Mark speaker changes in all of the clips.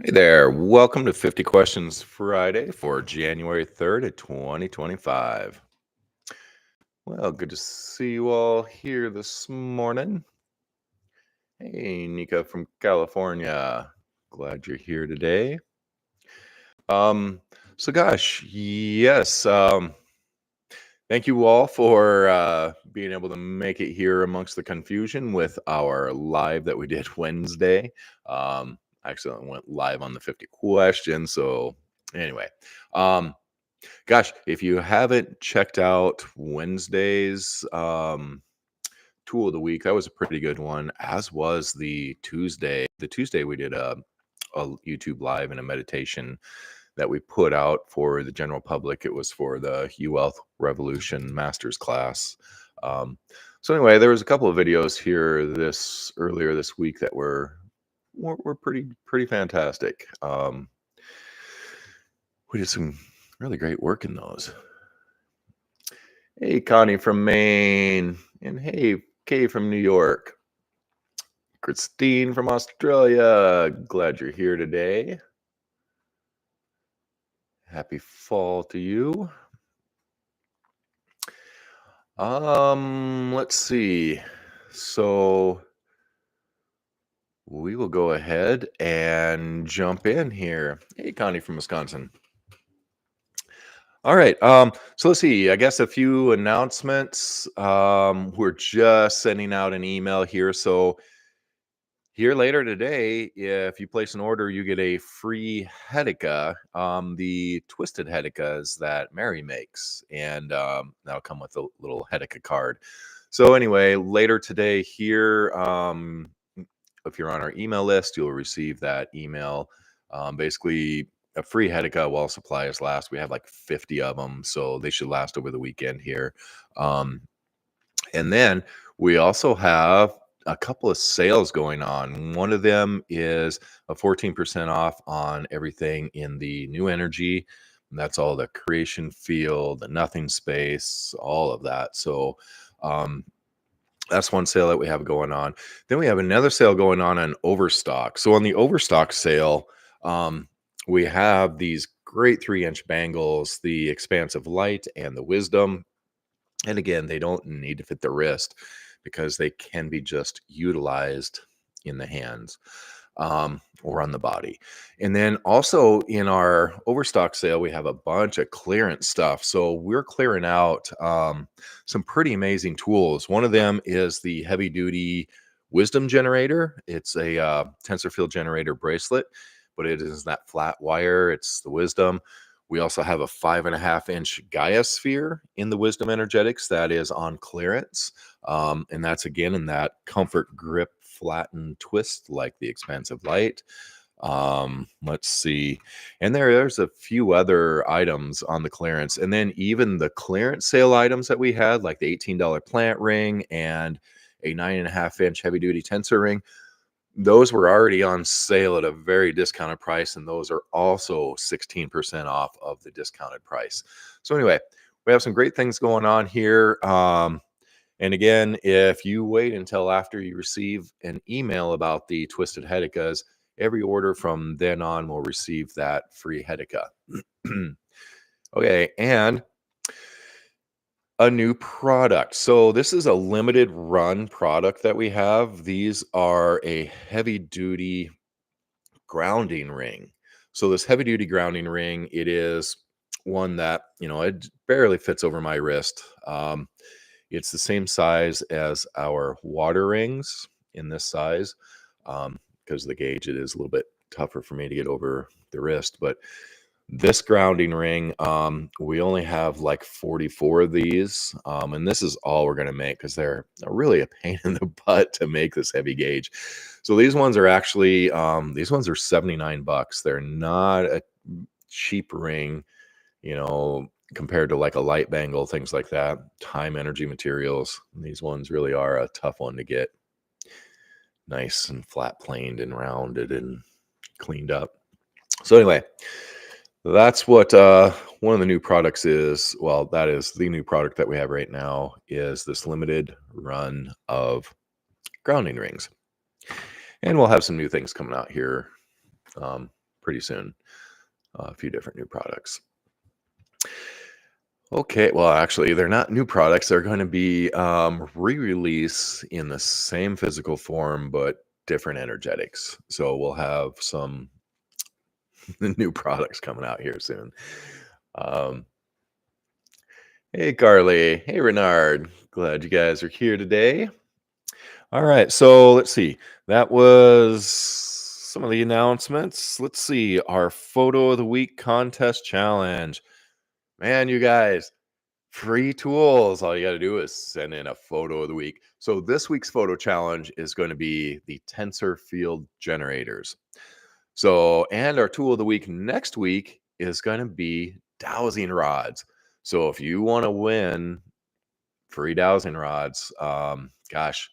Speaker 1: Hey there, welcome to 50 Questions Friday for January 3rd of 2025. Well, good to see you all here this morning. Hey, Nika from California. Glad you're here today. Um, so gosh, yes, thank you all for being able to make it here amongst the confusion with our live that we did Wednesday. I accidentally went live on the 50 questions, so anyway. Gosh, if you haven't checked out Wednesday's tool of the week, that was a pretty good one, as was the Tuesday. The Tuesday we did a YouTube live and a meditation that we put out for the general public. It was for the UWealth Revolution Masters class. So anyway, there was a couple of videos here earlier this week that were pretty fantastic. We did some really great work in those. Hey, Connie from Maine, and hey, Kay from New York. Christine from Australia, glad you're here today. Happy fall to you. Let's see. So we will go ahead and jump in here. Hey, Connie from Wisconsin. All right. So let's see. I guess a few announcements. We're just sending out an email here. So here later today, if you place an order, you get a free Heddeka, the twisted Hedekas that Mary makes, and that'll come with a little Heddeka card. So anyway, later today here, if you're on our email list, you'll receive that email. Basically, a free Heddeka while supplies last. We have like 50 of them, so they should last over the weekend here. And then we also have a couple of sales going on. One of them is a 14% off on everything in the new energy. And that's all the creation field, the nothing space, all of that. So that's one sale that we have going on. Then we have another sale going on Overstock. So on the Overstock sale, we have these great 3-inch bangles, the Expansive Light and the Wisdom. And again, they don't need to fit the wrist because they can be just utilized in the hands or on the body. And then also in our Overstock sale, we have a bunch of clearance stuff. So we're clearing out some pretty amazing tools. One of them is the heavy duty Wisdom generator. It's a tensor field generator bracelet, but it is that flat wire. It's the Wisdom. We also have a 5.5-inch Gaia sphere in the Wisdom Energetics that is on clearance. And that's again in that comfort grip, flatten twist like the Expansive Light. Let's see. And there's a few other items on the clearance. And then even the clearance sale items that we had, like the $18 plant ring and a 9.5-inch heavy duty tensor ring, those were already on sale at a very discounted price, and those are also 16% off of the discounted price. So anyway, we have some great things going on here. And again, if you wait until after you receive an email about the Twisted Hedekas, every order from then on will receive that free Heddeka. Okay, and a new product. So this is a limited run product that we have. These are a heavy duty grounding ring. So this heavy duty grounding ring, it is one that, it barely fits over my wrist. It's the same size as our water rings in this size. Because of the gauge, it is a little bit tougher for me to get over the wrist, but this grounding ring, we only have like 44 of these, and this is all we're going to make because they're really a pain in the butt to make this heavy gauge. So these ones are actually $79. They're not a cheap ring, compared to like a light bangle, things like that. Time, energy, materials. These ones really are a tough one to get nice and flat planed and rounded and cleaned up. So anyway, that's what one of the new products is. Well, that is the new product that we have right now, is this limited run of grounding rings. And we'll have some new things coming out here pretty soon. A few different new products. Okay, well, actually, they're not new products. They're going to be re-release in the same physical form, but different energetics. So we'll have some new products coming out here soon. Um, hey, Carly. Hey, Renard. Glad you guys are here today. All right, so let's see. That was some of the announcements. Let's see. Our photo of the week contest challenge. Man, you guys, free tools. All you got to do is send in a photo of the week. So this week's photo challenge is going to be the tensor field generators. So, and our tool of the week next week is going to be dowsing rods. So if you want to win free dowsing rods, gosh,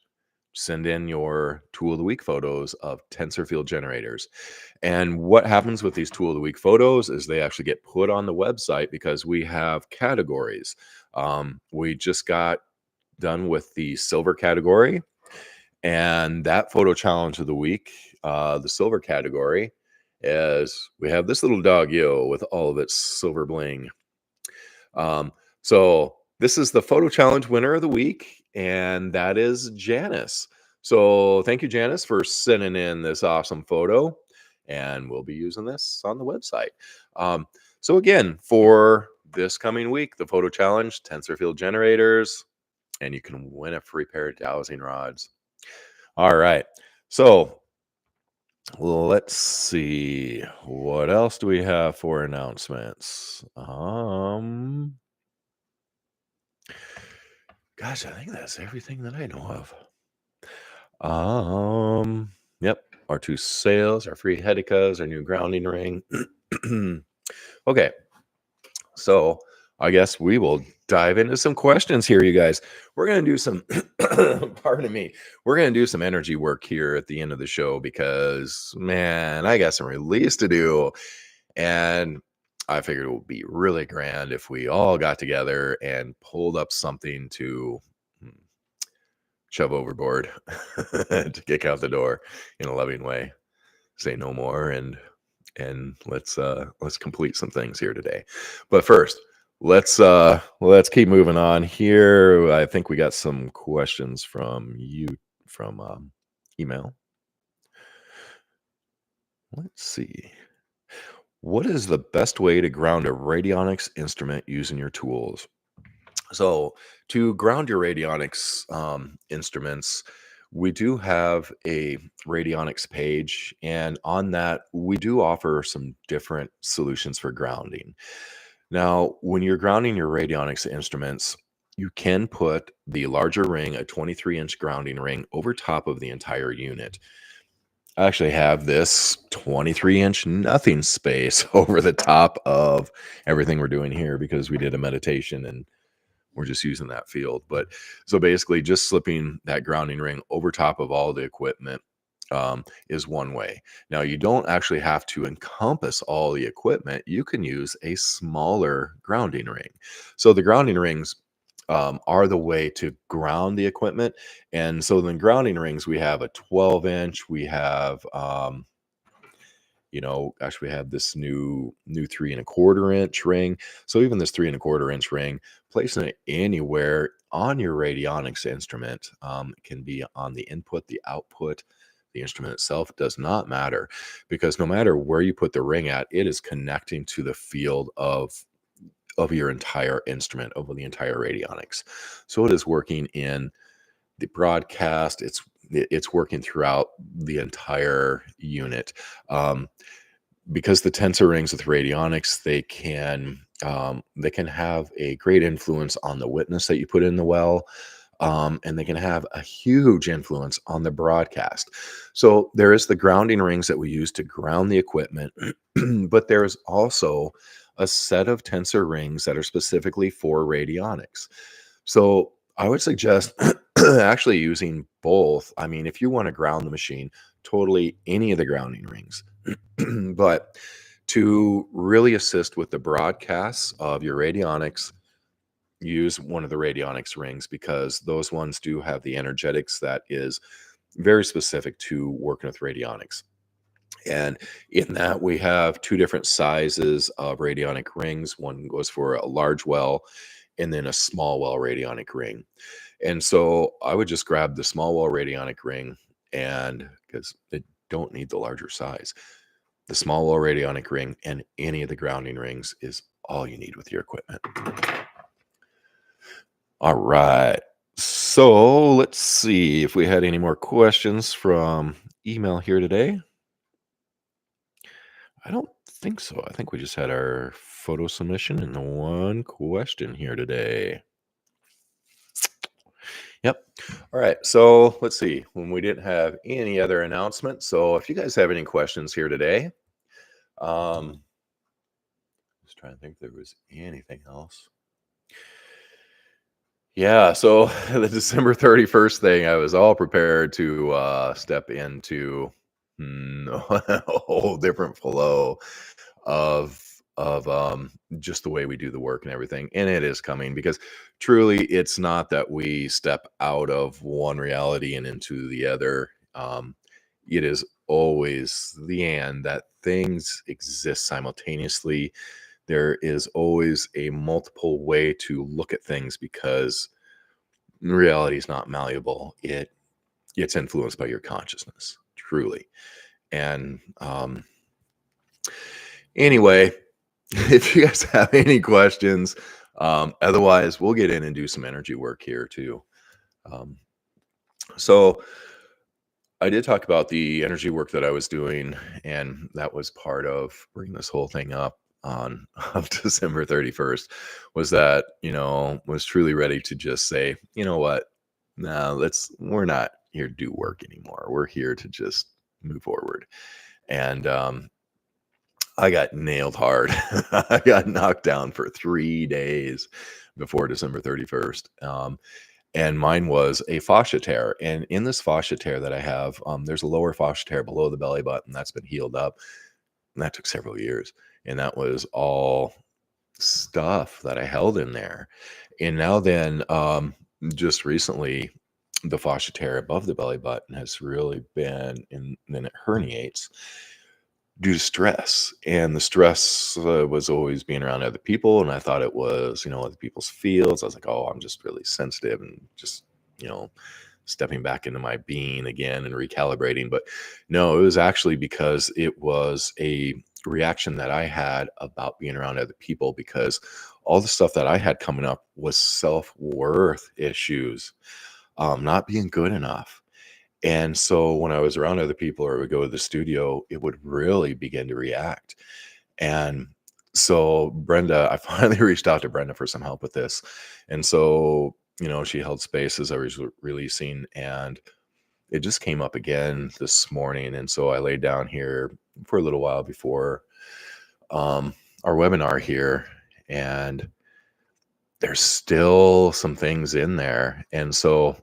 Speaker 1: send in your tool of the week photos of tensor field generators. And what happens with these tool of the week photos is they actually get put on the website because we have categories. We just got done with the silver category, and that photo challenge of the week, the silver category, is we have this little doggo with all of its silver bling. So this is the photo challenge winner of the week, and that is Janice. So thank you, Janice, for sending in this awesome photo, and we'll be using this on the website. So again, for this coming week, the photo challenge, tensor field generators, and you can win a free pair of dowsing rods. All right. So let's see. What else do we have for announcements? Gosh, I think that's everything that I know of. Yep. Our 2 sales, our free Heddekas, our new grounding ring. Okay. So I guess we will dive into some questions here, you guys. We're going to do some, pardon me, we're going to do some energy work here at the end of the show because, man, I got some release to do. And I figured it would be really grand if we all got together and pulled up something to shove overboard to kick out the door in a loving way. Say no more, and let's complete some things here today. But first, let's keep moving on here. I think we got some questions from you from email. Let's see. What is the best way to ground a radionics instrument using your tools? So to ground your radionics instruments, we do have a radionics page, and on that, we do offer some different solutions for grounding. Now, when you're grounding your radionics instruments, you can put the larger ring, a 23-inch grounding ring, over top of the entire unit. I actually have this 23-inch nothing space over the top of everything we're doing here because we did a meditation and we're just using that field. But so basically just slipping that grounding ring over top of all the equipment is one way. Now you don't actually have to encompass all the equipment. You can use a smaller grounding ring. So the grounding rings are the way to ground the equipment. And so the grounding rings, we have a 12-inch, we have actually we have this new 3.25-inch ring. So even this 3.25-inch ring, placing it anywhere on your radionics instrument, can be on the input, the output, the instrument itself, does not matter, because no matter where you put the ring at, it is connecting to the field of your entire instrument, over the entire radionics. So it is working in the broadcast. It's working throughout the entire unit. Because the tensor rings with radionics, they can have a great influence on the witness that you put in the well, and they can have a huge influence on the broadcast. So there is the grounding rings that we use to ground the equipment, but there's also a set of tensor rings that are specifically for radionics. So I would suggest actually using both. I mean, if you want to ground the machine, totally any of the grounding rings. But to really assist with the broadcasts of your radionics, use one of the radionics rings, because those ones do have the energetics that is very specific to working with radionics. And in that, we have two different sizes of radionic rings. One goes for a large well, and then a small well radionic ring. And so I would just grab the small well radionic ring, and because they don't need the larger size, the small well radionic ring and any of the grounding rings is all you need with your equipment. All right. So let's see if we had any more questions from email here today. I don't think so. I think we just had our photo submission and the one question here today. Yep. All right. So let's see. When we didn't have any other announcements. So if you guys have any questions here today, just trying to think if there was anything else. Yeah. So the December 31st thing, I was all prepared to step into a whole different flow of just the way we do the work and everything. And it is coming because truly it's not that we step out of one reality and into the other. It is always the and that things exist simultaneously. There is always a multiple way to look at things because reality is not malleable. It's influenced by your consciousness, truly. And anyway, if you guys have any questions, otherwise we'll get in and do some energy work here too. So I did talk about the energy work that I was doing, and that was part of bringing this whole thing up on of December 31st was that, was truly ready to just say, you know what? No, we're not here to do work anymore. We're here to just move forward. And I got nailed hard. I got knocked down for 3 days before December 31st. And mine was a fascia tear. And in this fascia tear that I have, there's a lower fascia tear below the belly button that's been healed up. And that took several years. And that was all stuff that I held in there. And now then, just recently, the fascia tear above the belly button has really been, and then it herniates due to stress. And the stress was always being around other people. And I thought it was, other people's fields. I was like, oh, I'm just really sensitive and just, you know, stepping back into my being again and recalibrating. But no, it was actually because it was a reaction that I had about being around other people because all the stuff that I had coming up was self-worth issues, not being good enough. And so when I was around other people or would go to the studio, it would really begin to react. And so Brenda, I finally reached out to Brenda for some help with this. And so, she held space as I was releasing, and it just came up again this morning. And so I laid down here for a little while before our webinar here, and there's still some things in there. And so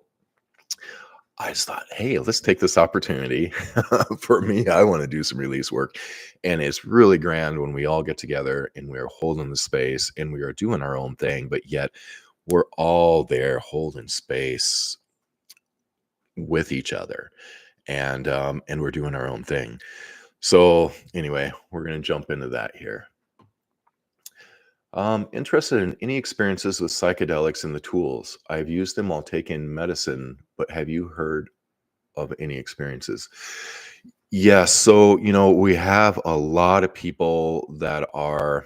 Speaker 1: I just thought, hey, let's take this opportunity. For me, I want to do some release work. And it's really grand when we all get together and we're holding the space and we are doing our own thing, but yet we're all there holding space with each other. And we're doing our own thing. So anyway, we're going to jump into that here. Interested in any experiences with psychedelics and the tools. I've used them while taking medicine, but have you heard of any experiences? Yes. So, we have a lot of people that are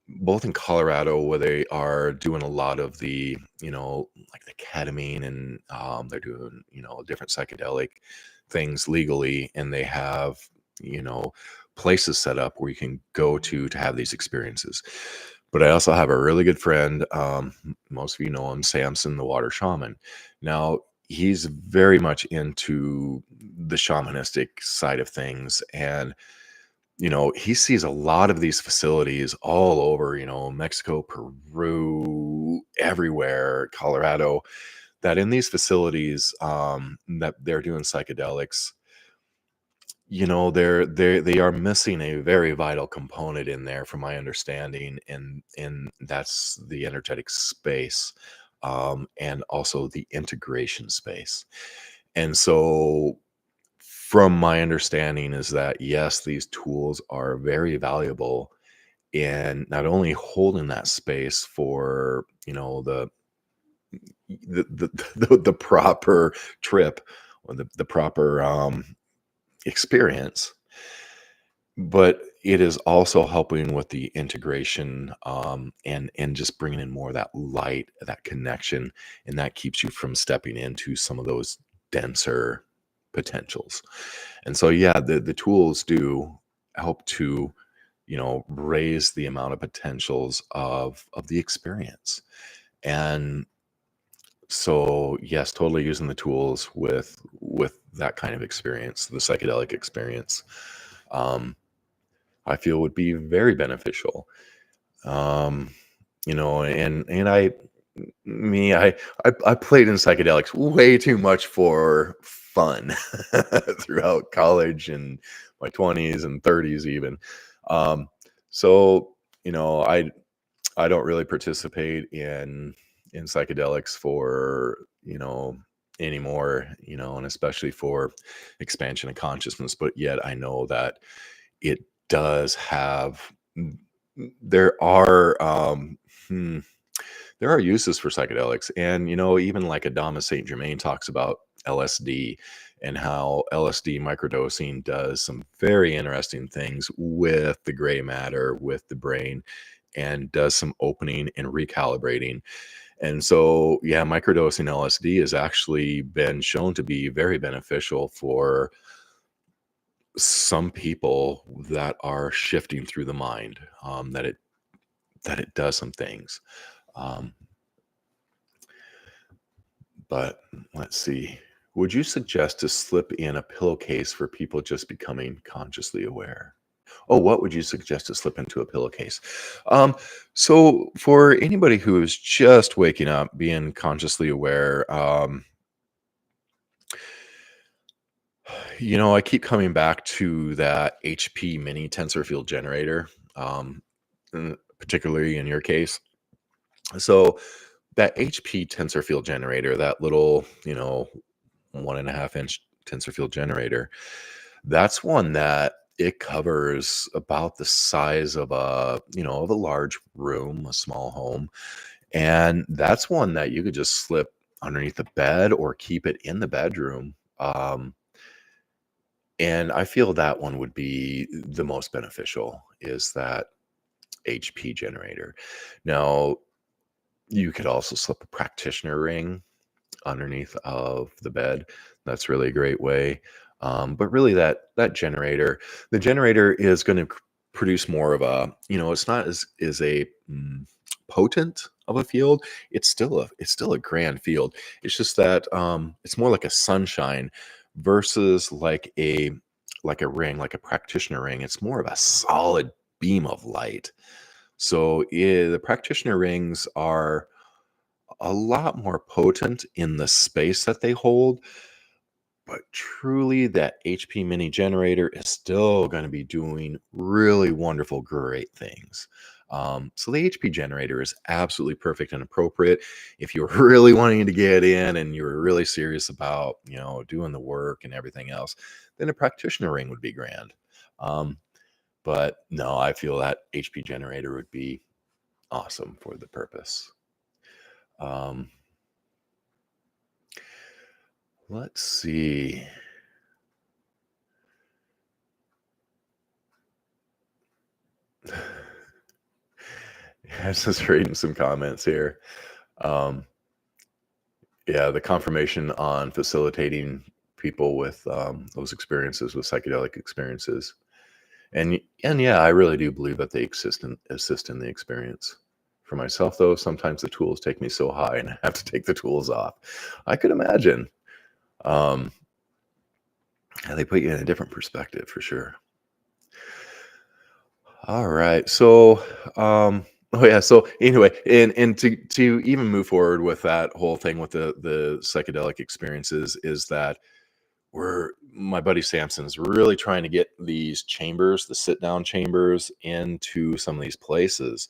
Speaker 1: both in Colorado where they are doing a lot of the, like the ketamine and they're doing, different psychedelic things legally. And they have, you know, places set up where you can go to have these experiences. But I also have a really good friend. Most of you know him, Samson, the water shaman. Now, he's very much into the shamanistic side of things. And, he sees a lot of these facilities all over, Mexico, Peru, everywhere, Colorado, that in these facilities that they're doing psychedelics, they are missing a very vital component in there from my understanding, and that's the energetic space, and also the integration space. And so from my understanding is that yes, these tools are very valuable in not only holding that space for, the proper trip or the proper experience, but it is also helping with the integration, and just bringing in more of that light, that connection, and that keeps you from stepping into some of those denser potentials. And so, yeah, the tools do help to, raise the amount of potentials of the experience. And so, yes, totally using the tools with that kind of experience, the psychedelic experience, um, I feel would be very beneficial. Um, and I played in psychedelics way too much for fun throughout college and my 20s and 30s even. Um, so, I don't really participate in psychedelics for, anymore, and especially for expansion of consciousness, but yet I know that it does have there are hmm, there are uses for psychedelics, and even like Adama St. Germain talks about LSD and how LSD microdosing does some very interesting things with the gray matter, with the brain, and does some opening and recalibrating. And so, yeah, microdosing LSD has actually been shown to be very beneficial for some people that are shifting through the mind, that it does some things. Um, but let's see. Would you suggest to slip in a pillowcase for people just becoming consciously aware? Oh, what would you suggest to slip into a pillowcase? Um, so for anybody who is just waking up, being consciously aware, I keep coming back to that HP mini tensor field generator, particularly in your case. So that HP tensor field generator, that little, 1.5 inch tensor field generator, that's one that it covers about the size of a large room, a small home. And that's one that you could just slip underneath the bed or keep it in the bedroom. And I feel that one would be the most beneficial, is that HP generator. Now, you could also slip a practitioner ring underneath of the bed. That's really a great way. But really, that generator, the generator is going to produce more of a, it's not as is a potent of a field. It's still a grand field. It's just that it's more like a sunshine versus like a ring, like a practitioner ring. It's more of a solid beam of light. So the practitioner rings are a lot more potent in the space that they hold, but truly that HP mini generator is still going to be doing really wonderful, great things. So the HP generator is absolutely perfect and appropriate if you're really wanting to get in and you're really serious about, doing the work and everything else. Then a practitioner ring would be grand. Um, but no, I feel that HP generator would be awesome for the purpose. Um, let's see. I was just reading some comments here. Um, yeah, the confirmation on facilitating people with those experiences, with psychedelic experiences, and yeah, I really do believe that they assist in the experience. For myself, though, sometimes the tools take me so high, and I have to take the tools off. I could imagine. Um, yeah, they put you in a different perspective for sure. All right. So, oh yeah. So anyway, and to even move forward with that whole thing with the psychedelic experiences is that my buddy Samson's really trying to get these chambers, the sit down chambers, into some of these places.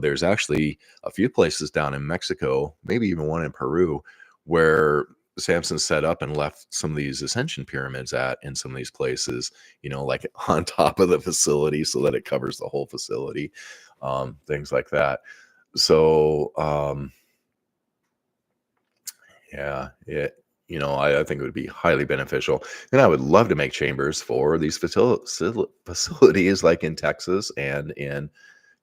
Speaker 1: There's actually a few places down in Mexico, maybe even one in Peru, where Samson set up and left some of these ascension pyramids at in some of these places, like on top of the facility so that it covers the whole facility, things like that. So, yeah, I think it would be highly beneficial. And I would love to make chambers for these facilities like in Texas and in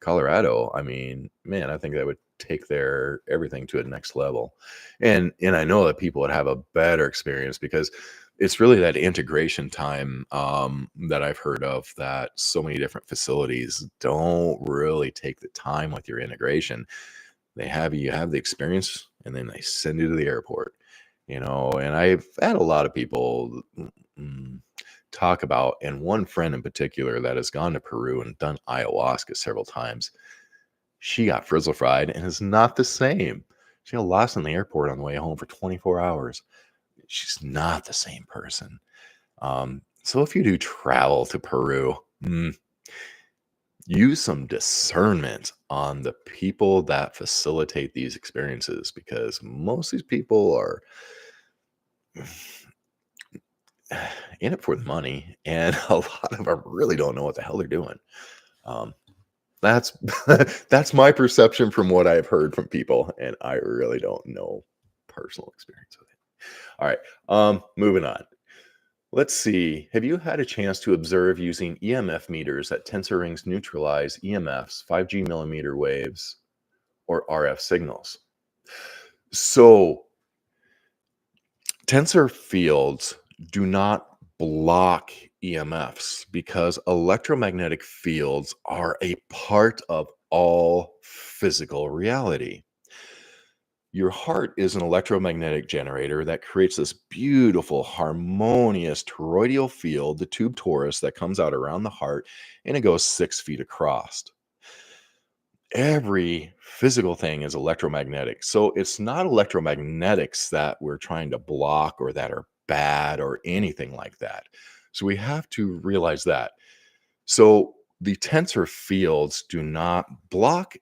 Speaker 1: Colorado. I mean, man, I think that would take their everything to a next level. And I know that people would have a better experience because it's really that integration time that I've heard of, that so many different facilities don't really take the time with your integration. You have the experience and then they send you to the airport, and I've had a lot of people mm, talk about, and one friend in particular that has gone to Peru and done ayahuasca several times. She got frizzle fried and is not the same. She got lost in the airport on the way home for 24 hours. She's not the same person. So if you do travel to Peru, use some discernment on the people that facilitate these experiences, because most of these people are in it for the money, and a lot of them really don't know what the hell they're doing. That's that's my perception from what I've heard from people, and I really don't know personal experience with it. All right, moving on. Let's see. Have you had a chance to observe using EMF meters that tensor rings neutralize EMFs, 5G millimeter waves, or RF signals? So, tensor fields do not block EMFs because electromagnetic fields are a part of all physical reality. Your heart is an electromagnetic generator that creates this beautiful, harmonious toroidal field, the tube torus that comes out around the heart, and it goes 6 feet across. Every physical thing is electromagnetic. So it's not electromagnetics that we're trying to block or that are bad or anything like that. So we have to realize that. So the tensor fields do not block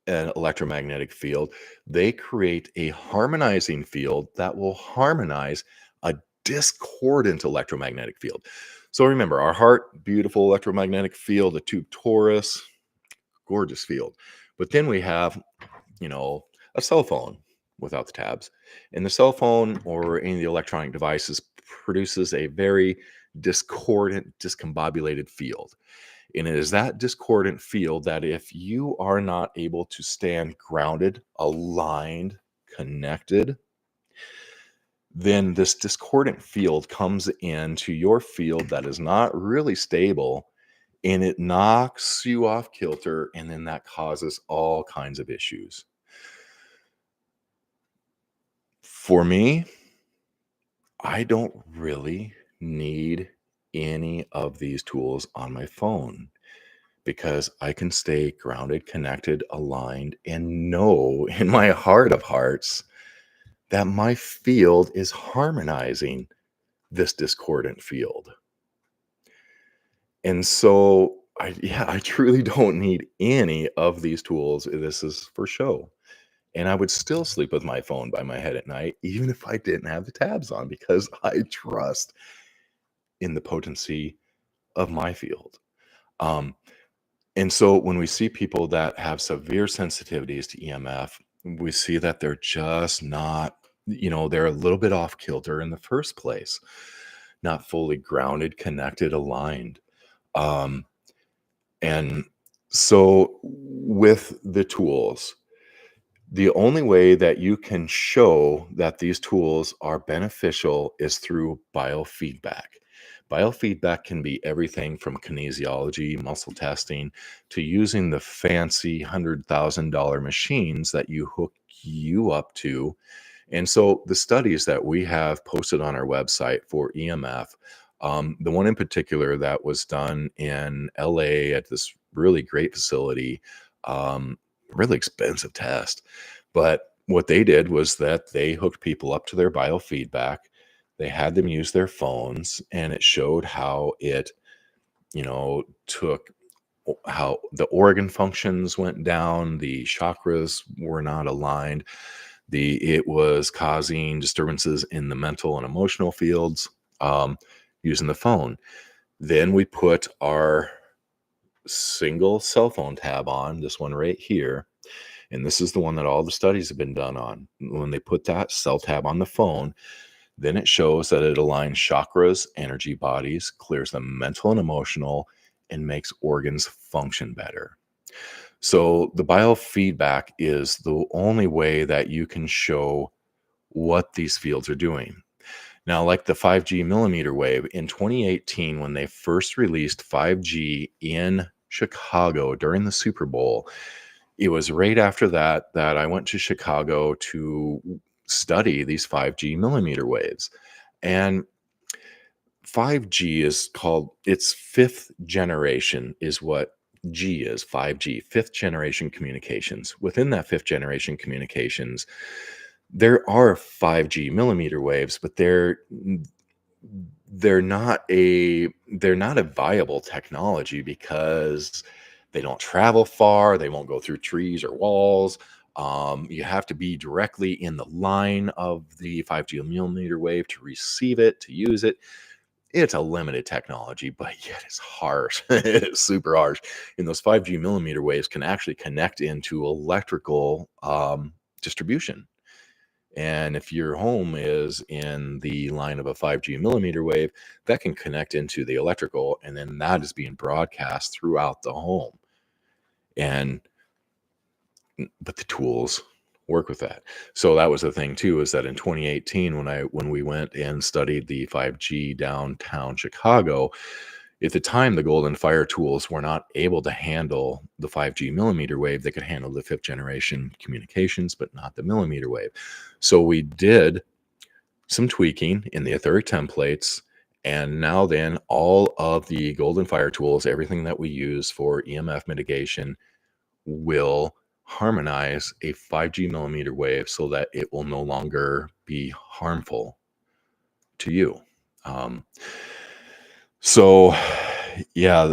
Speaker 1: an electromagnetic field. They create a harmonizing field that will harmonize a discordant electromagnetic field. So remember, our heart, beautiful electromagnetic field, the tube torus, gorgeous field. But then we have, a cell phone without the tabs. And the cell phone or any of the electronic devices produces a very discordant, discombobulated field. And it is that discordant field that if you are not able to stand grounded, aligned, connected, then this discordant field comes into your field that is not really stable, and it knocks you off kilter, and then that causes all kinds of issues. For me, I don't really need any of these tools on my phone because I can stay grounded, connected, aligned, and know in my heart of hearts that my field is harmonizing this discordant field. And so I truly don't need any of these tools. This is for show. And I would still sleep with my phone by my head at night, even if I didn't have the tabs on, because I trust in the potency of my field. Um, and so when we see people that have severe sensitivities to EMF, we see that they're just not, they're a little bit off kilter in the first place, not fully grounded, connected, aligned. Um, and so with the tools, the only way that you can show that these tools are beneficial is through biofeedback. Biofeedback can be everything from kinesiology, muscle testing, to using the fancy $100,000 machines that you hook you up to. And so the studies that we have posted on our website for EMF, the one in particular that was done in LA at this really great facility, really expensive test. But what they did was that they hooked people up to their biofeedback. They had them use their phones, and it showed how it, took how the organ functions went down, the chakras were not aligned, It was causing disturbances in the mental and emotional fields using the phone. Then we put our single cell phone tab on, this one right here. And this is the one that all the studies have been done on. When they put that cell tab on the phone, then it shows that it aligns chakras, energy bodies, clears the mental and emotional, and makes organs function better. So the biofeedback is the only way that you can show what these fields are doing. Now, like the 5G millimeter wave in 2018, when they first released 5G in Chicago during the Super Bowl, it was right after that that I went to Chicago to study these 5G millimeter waves. And 5G is called, its fifth generation is what G is, 5G, fifth generation communications. Within that fifth generation communications, there are 5G millimeter waves, but they're not a viable technology because they don't travel far, they won't go through trees or walls. You have to be directly in the line of the 5G millimeter wave to receive it, to use it. It's a limited technology, but yet it's harsh. It's super harsh. And those 5G millimeter waves can actually connect into electrical distribution. And if your home is in the line of a 5G millimeter wave, that can connect into the electrical, and then that is being broadcast throughout the home. And but the tools work with that. So that was the thing too, is that in 2018, when we went and studied the 5G downtown Chicago, at the time the Golden Fire tools were not able to handle the 5G millimeter wave. They could handle the fifth generation communications, but not the millimeter wave. So we did some tweaking in the etheric templates, and now then all of the Golden Fire tools, everything that we use for EMF mitigation, will harmonize a 5G millimeter wave so that it will no longer be harmful to you. So yeah,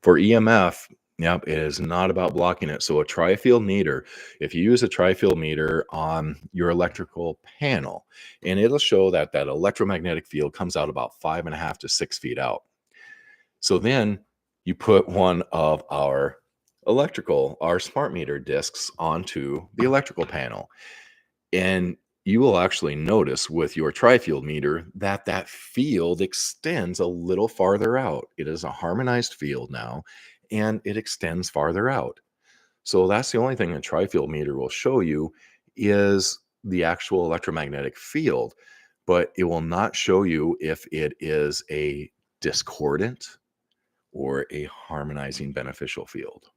Speaker 1: for EMF, yep, it is not about blocking it. So a tri-field meter, if you use a tri-field meter on your electrical panel, and it'll show that that electromagnetic field comes out about 5.5 to 6 feet out. So then you put one of our smart meter discs onto the electrical panel, and you will actually notice with your tri-field meter that that field extends a little farther out. It is a harmonized field now, and it extends farther out. So that's the only thing a tri-field meter will show you is the actual electromagnetic field, but it will not show you if it is a discordant or a harmonizing beneficial field.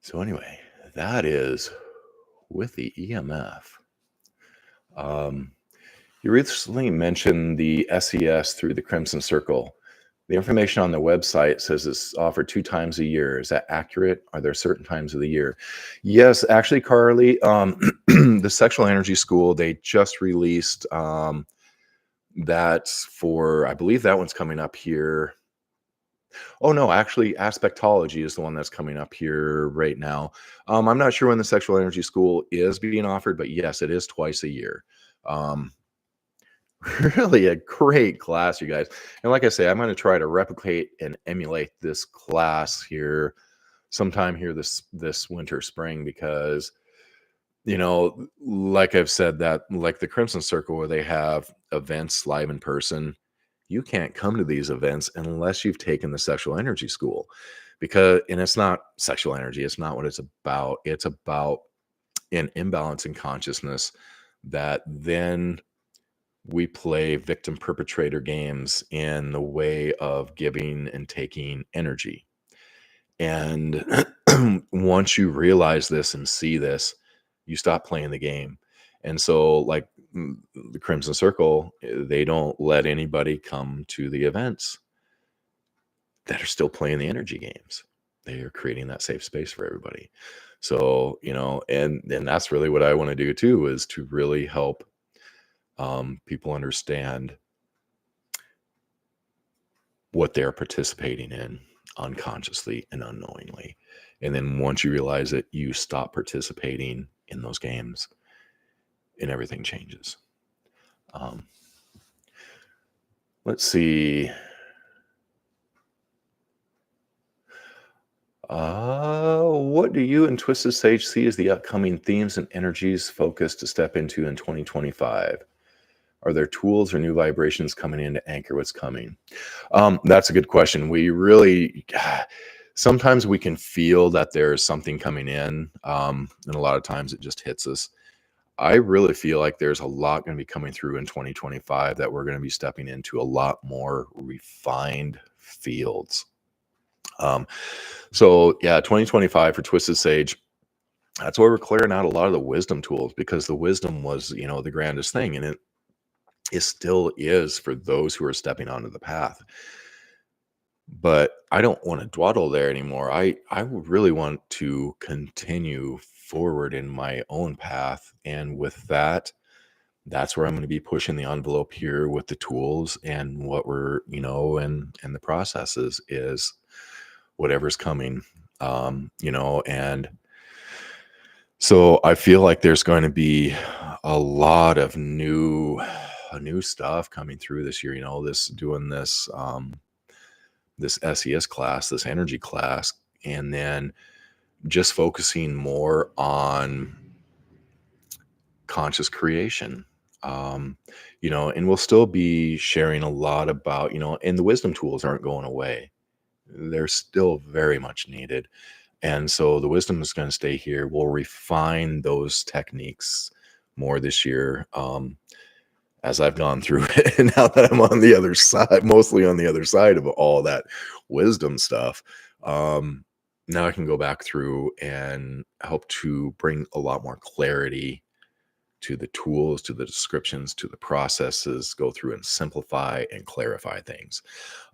Speaker 1: So anyway, that is with the EMF. You recently mentioned the SES through the Crimson Circle. The information on the website says it's offered 2 times a year. Is that accurate? Are there certain times of the year? Yes, actually, Carly, the Sexual Energy School, they just released that for, I believe that one's coming up here. Oh no, actually, aspectology is the one that's coming up here right now. I'm not sure when the Sexual Energy School is being offered, but yes, it is twice a year. Really a great class, you guys. And like I say, I'm going to try to replicate and emulate this class here sometime here this winter, spring, because like I've said, that like the Crimson Circle, where they have events live in person, you can't come to these events unless you've taken the Sexual Energy School, and it's not sexual energy. It's not what it's about. It's about an imbalance in consciousness that then we play victim perpetrator games in the way of giving and taking energy. And once you realize this and see this, you stop playing the game. And so, like the Crimson Circle, they don't let anybody come to the events that are still playing the energy games. They are creating that safe space for everybody. So, and that's really what I want to do too, is to really help people understand what they're participating in unconsciously and unknowingly. And then once you realize it, you stop participating in those games and everything changes. Let's see. What do you and Twisted Sage see as the upcoming themes and energies focus to step into in 2025? Are there tools or new vibrations coming in to anchor what's coming? That's a good question. We really, sometimes we can feel that there's something coming in, and a lot of times it just hits us. I really feel like there's a lot going to be coming through in 2025 that we're going to be stepping into a lot more refined fields. So yeah, 2025 for Twisted Sage, that's where we're clearing out a lot of the wisdom tools, because the wisdom was, the grandest thing, and it still is for those who are stepping onto the path. But I don't want to dawdle there anymore. I would really want to continue forward in my own path, and with that, that's where I'm going to be pushing the envelope here with the tools and what we're, and the processes is whatever's coming, and so I feel like there's going to be a lot of new stuff coming through this year. This SES class, this energy class, and then just focusing more on conscious creation. And we'll still be sharing a lot about, and the wisdom tools aren't going away. They're still very much needed. And so the wisdom is going to stay here. We'll refine those techniques more this year, as I've gone through it. And now that I'm on the other side, mostly on the other side of all that wisdom stuff, now I can go back through and help to bring a lot more clarity to the tools, to the descriptions, to the processes, go through and simplify and clarify things.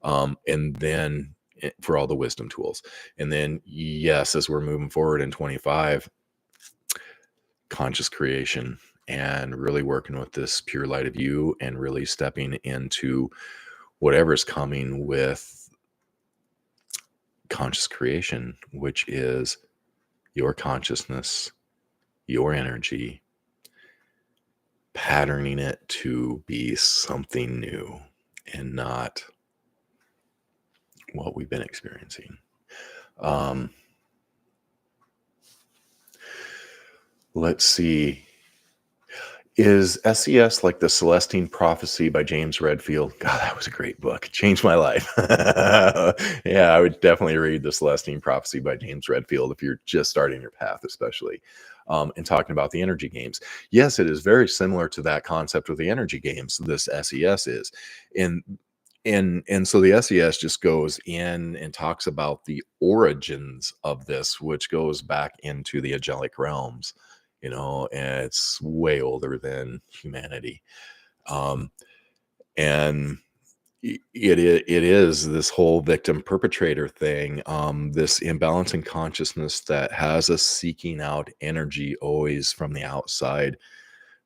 Speaker 1: And then for all the wisdom tools. And then, yes, as we're moving forward in 25, conscious creation and really working with this pure light of you and really stepping into whatever's coming with conscious creation, which is your consciousness, your energy, patterning it to be something new and not what we've been experiencing. Let's see. Is SES like the Celestine Prophecy by James Redfield? God, that was a great book. Changed my life. Yeah, I would definitely read the Celestine Prophecy by James Redfield if you're just starting your path, especially. And talking about the energy games. Yes, it is very similar to that concept with the energy games. This SES is. And so the SES just goes in and talks about the origins of this, which goes back into the angelic realms. And it's way older than humanity. And it is this whole victim perpetrator thing, this imbalance in consciousness that has us seeking out energy always from the outside,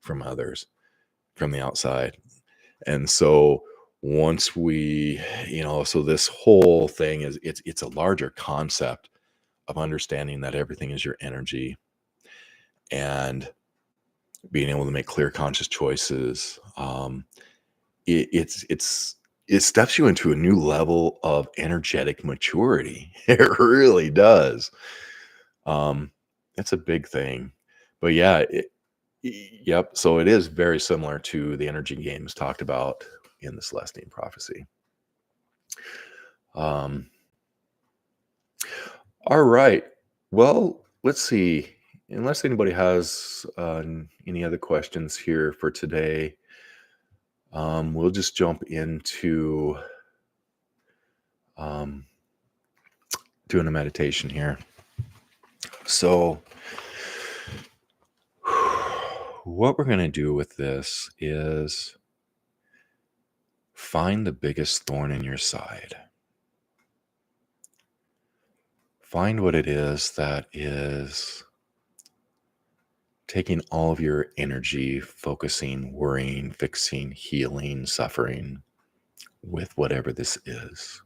Speaker 1: from others, from the outside. And so once we, so this whole thing is, it's a larger concept of understanding that everything is your energy, and being able to make clear, conscious choices. It steps you into a new level of energetic maturity. It really does. It's a big thing, but yeah, yep. So it is very similar to the energy games talked about in the Celestine Prophecy. All right. Well, let's see. Unless anybody has any other questions here for today, we'll just jump into doing a meditation here. So what we're going to do with this is find the biggest thorn in your side. Find what it is that is taking all of your energy, focusing, worrying, fixing, healing, suffering with whatever this is.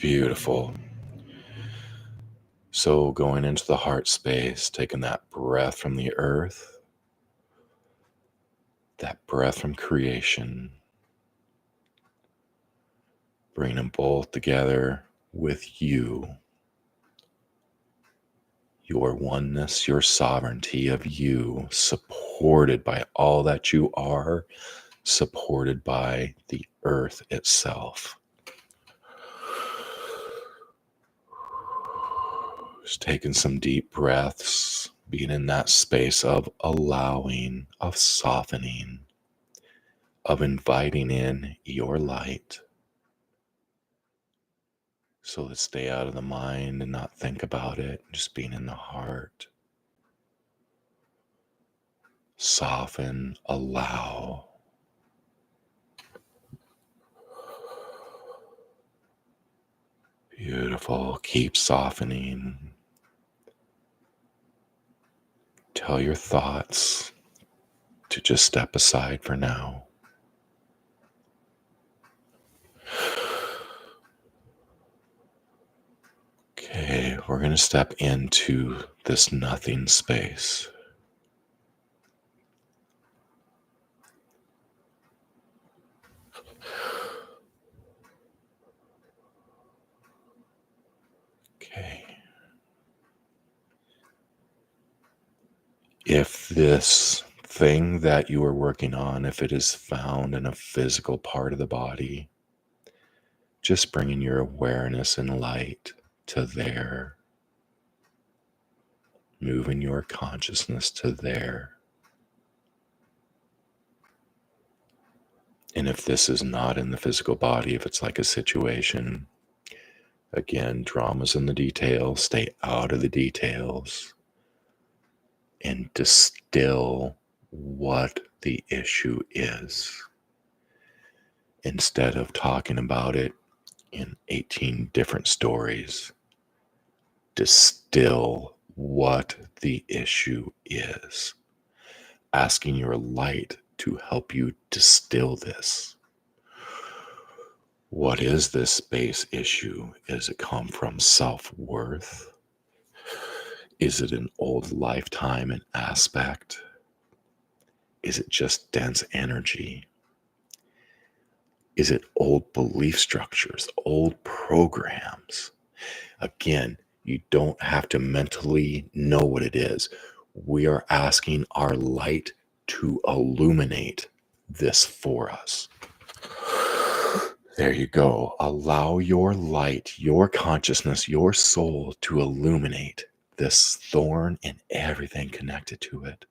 Speaker 1: Beautiful. So going into the heart space, taking that breath from the earth, that breath from creation, bring them both together with you, your oneness, your sovereignty of you, supported by all that you are, supported by the earth itself. Just taking some deep breaths, being in that space of allowing, of softening, of inviting in your light. So to stay out of the mind and not think about it, just being in the heart. Soften, allow. Beautiful. Keep softening. Tell your thoughts to just step aside for now. Okay, we're going to step into this nothing space. Okay. If this thing that you are working on, if it is found in a physical part of the body, just bringing your awareness and light to there, moving your consciousness to there. And if this is not in the physical body, if it's like a situation, again, drama's in the details, stay out of the details and distill what the issue is. Instead of talking about it in 18 different stories, distill what the issue is. Asking your light to help you distill this. What is this base issue? Does it come from self-worth? Is it an old lifetime and aspect? Is it just dense energy? Is it old belief structures, old programs? Again, you don't have to mentally know what it is. We are asking our light to illuminate this for us. There you go. Allow your light, your consciousness, your soul to illuminate this thorn and everything connected to it.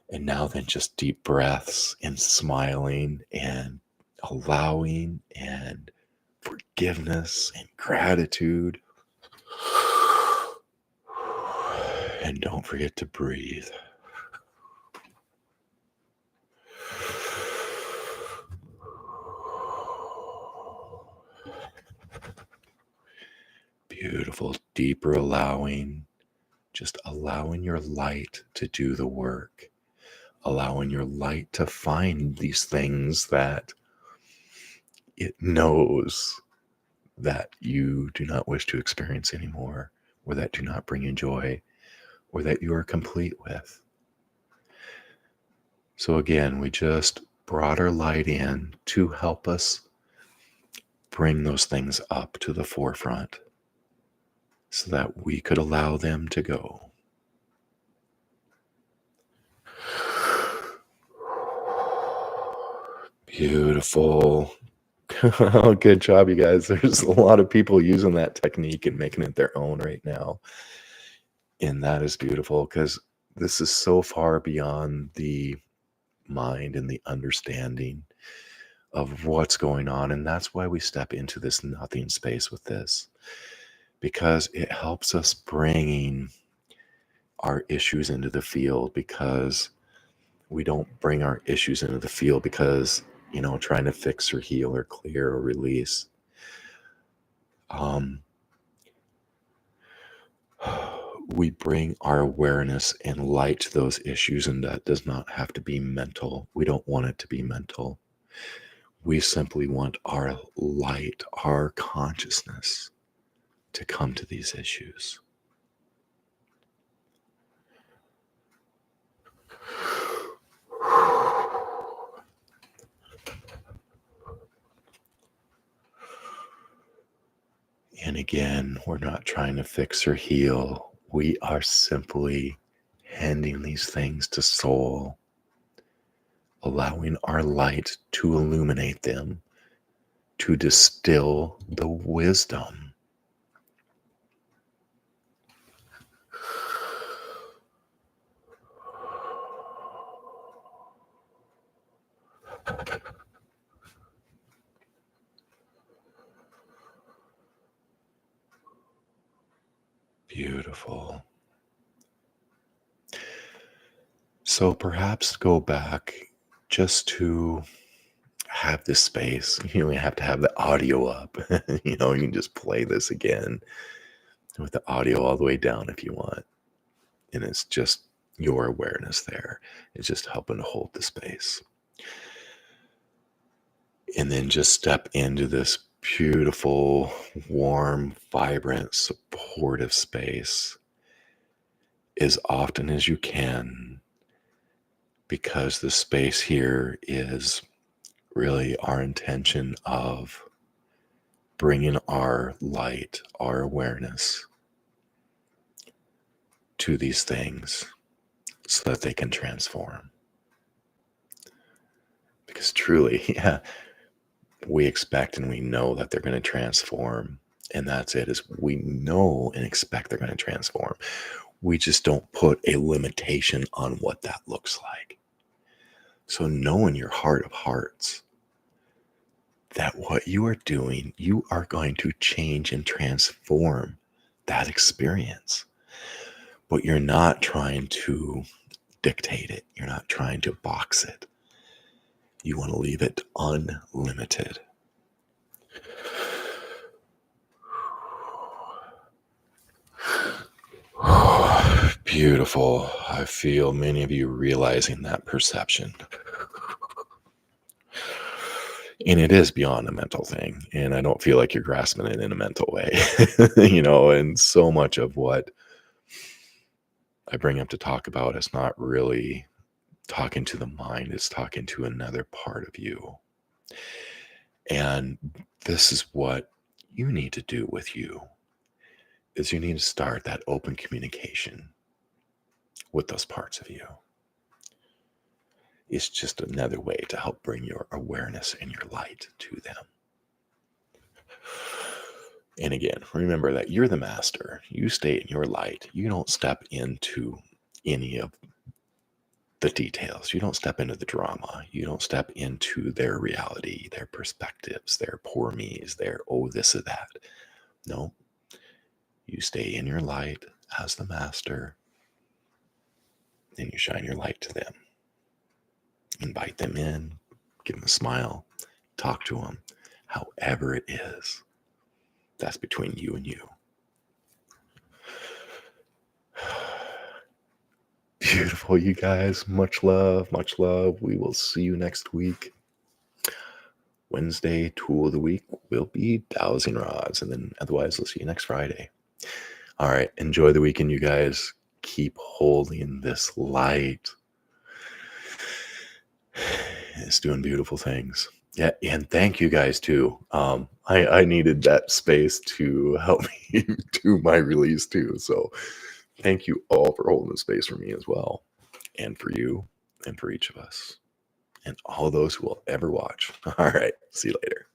Speaker 1: And now then just deep breaths and smiling and allowing and forgiveness and gratitude. And don't forget to breathe. Beautiful, deeper allowing, just allowing your light to do the work, allowing your light to find these things that it knows that you do not wish to experience anymore, or that do not bring you joy, or that you are complete with. So again, we just brought our light in to help us bring those things up to the forefront so that we could allow them to go. Beautiful. Good job, you guys. There's a lot of people using that technique and making it their own right now. And that is beautiful because this is so far beyond the mind and the understanding of what's going on. And that's why we step into this nothing space with this, because it helps us bringing our issues into the field, because we don't bring our issues into the field because, trying to fix or heal or clear or release. We bring our awareness and light to those issues, and that does not have to be mental. We don't want it to be mental. We simply want our light, our consciousness to come to these issues. And again, we're not trying to fix or heal. We are simply handing these things to soul, allowing our light to illuminate them, to distill the wisdom. Beautiful. So perhaps go back just to have this space. You don't have to have the audio up. You can just play this again with the audio all the way down if you want. And it's just your awareness there. It's just helping to hold the space. And then just step into this beautiful, warm, vibrant, supportive space as often as you can, because the space here is really our intention of bringing our light, our awareness to these things so that they can transform. Because truly, yeah, we expect and we know that they're going to transform. And that's it, is we know and expect they're going to transform. We just don't put a limitation on what that looks like. So know in your heart of hearts that what you are doing, you are going to change and transform that experience. But you're not trying to dictate it. You're not trying to box it. You want to leave it unlimited. Beautiful. I feel many of you realizing that perception. And it is beyond a mental thing. And I don't feel like you're grasping it in a mental way. And so much of what I bring up to talk about is not really talking to the mind, it's talking to another part of you. And this is what you need to do with you, is you need to start that open communication with those parts of you. It's just another way to help bring your awareness and your light to them. And again, remember that you're the master. You stay in your light. You don't step into any of the details. You don't step into the drama. You don't step into their reality, their perspectives, their poor me's, their this or that. No, you stay in your light as the master, and you shine your light to them. Invite them in, give them a smile, talk to them, however it is. That's between you and you. Beautiful, you guys. Much love, much love. We will see you next week. Wednesday, tool of the week will be dowsing rods, and then otherwise we'll see you next Friday. All right, enjoy the weekend, you guys. Keep holding this light. It's doing beautiful things. Yeah, and thank you guys too. I needed that space to help me do my release too. So thank you all for holding the space for me as well, and for you, and for each of us, and all those who will ever watch. All right, see you later.